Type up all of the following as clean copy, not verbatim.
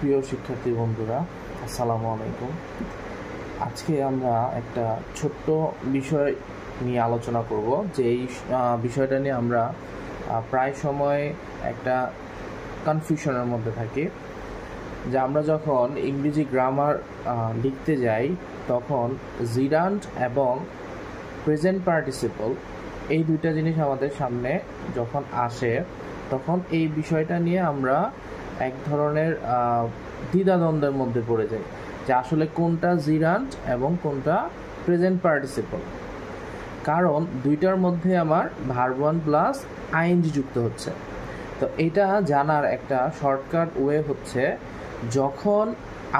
প্রিয় শিক্ষার্থী বন্ধুরা, আসসালামু আলাইকুম। আজকে আমরা একটা ছোট্ট বিষয় নিয়ে আলোচনা করব, যে এই বিষয়টা নিয়ে আমরা প্রায় সময় একটা কনফিউশনের মধ্যে থাকি। যে আমরা যখন ইংরেজি গ্রামার লিখতে যাই তখন জিরান্ট এবং প্রেজেন্ট পার্টিসিপল এই দুইটা জিনিস আমাদের সামনে যখন আসে তখন এই বিষয়টা নিয়ে আমরা এক ধরনের দ্বিধাদ্বন্দ্বের মধ্যে পড়ে যাই, যে আসলে কোনটা জিরান্ট এবং কোনটা প্রেজেন্ট পার্টিসিপল। কারণ দুইটার মধ্যে আমার ভার্ব ওয়ান প্লাস আইএনজি যুক্ত হচ্ছে। তো এটা জানার একটা শর্টকাট ওয়ে হচ্ছে, যখন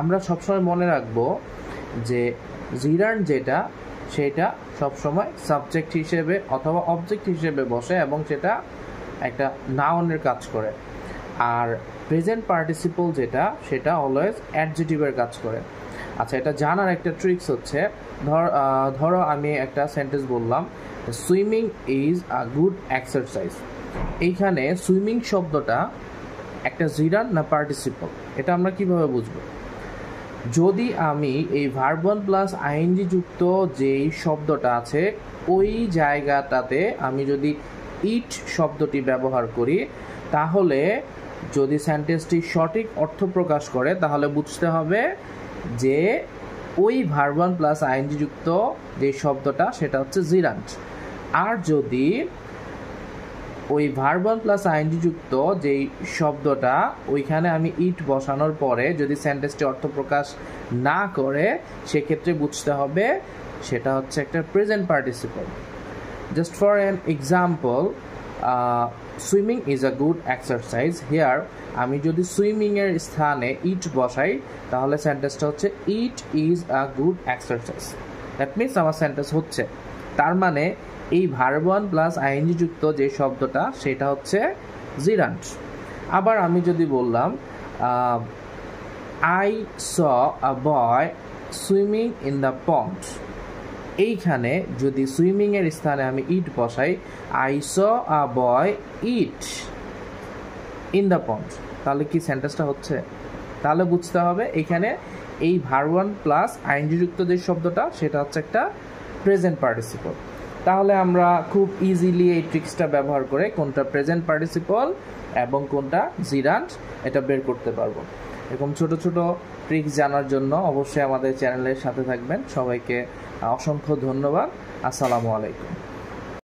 আমরা সবসময় মনে রাখবো যে জিরান্ট যেটা সেটা সবসময় সাবজেক্ট হিসেবে অথবা অবজেক্ট হিসেবে বসে এবং সেটা একটা নাউনের কাজ করে। আর প্রেজেন্ট পার্টিসিপল যেটা সেটা অলওয়েজ অ্যাডজেটিভের কাজ করে। আচ্ছা, এটা জানার একটা ট্রিক্স হচ্ছে, ধরো আমি একটা সেন্টেন্স বললাম, swimming is a good exercise. এইখানে সুইমিং শব্দটা একটা জিরান্ট না পার্টিসিপল, এটা আমরা কিভাবে বুঝবো? যদি আমি এই ভার্ব ওয়ান প্লাস আইএনজি যুক্ত যেই শব্দটা আছে ওই জায়গাটাতে আমি যদি ইট শব্দটি ব্যবহার করি, তাহলে যদি সেন্টেন্সটি সঠিক অর্থ প্রকাশ করে তাহলে বুঝতে হবে যে ওই ভার্ব ওয়ান প্লাস আইএনজি যুক্ত যে শব্দটা সেটা হচ্ছে জিরান্ট। আর যদি ওই ভার্ব ওয়ান প্লাস আইএনজি যুক্ত যেই শব্দটা ওইখানে আমি ইট বসানোর পরে যদি সেন্টেন্সটি অর্থ প্রকাশ না করে, সেক্ষেত্রে বুঝতে হবে সেটা হচ্ছে একটা present participle. Just for an example, swimming is a good exercise. Here আমি যদি সুইমিংয়ের স্থানে ইট বসাই তাহলে সেন্টেন্সটা হচ্ছে it is a good exercise. That means আমার সেন্টেন্স হচ্ছে, তার মানে এই ভার্ব ওয়ান প্লাস আইএনজি যুক্ত যে শব্দটা সেটা হচ্ছে জিরান্ট। আবার আমি যদি বললাম I saw a boy swimming in the pond, এইখানে যদি সুইমিংয়ের স্থানে আমি ইট বসাই, I saw a boy it in the pond, তাহলে কি সেন্টেন্সটা হচ্ছে? তাহলে বুঝতে হবে এখানে এই ভার্ব ওয়ান প্লাস আইএনজি যুক্ত যে শব্দটা সেটা হচ্ছে একটা প্রেজেন্ট পার্টিসিপল। তাহলে আমরা খুব ইজিলি এই ট্রিক্সটা ব্যবহার করে কোনটা প্রেজেন্ট পার্টিসিপল এবং কোনটা জিরান্ট এটা বের করতে পারবো। এরকম ছোট ছোট ট্রিক্স জানার জন্য অবশ্যই আমাদের চ্যানেলের সাথে থাকবেন। সবাইকে অসংখ্য ধন্যবাদ। আসসালামু আলাইকুম।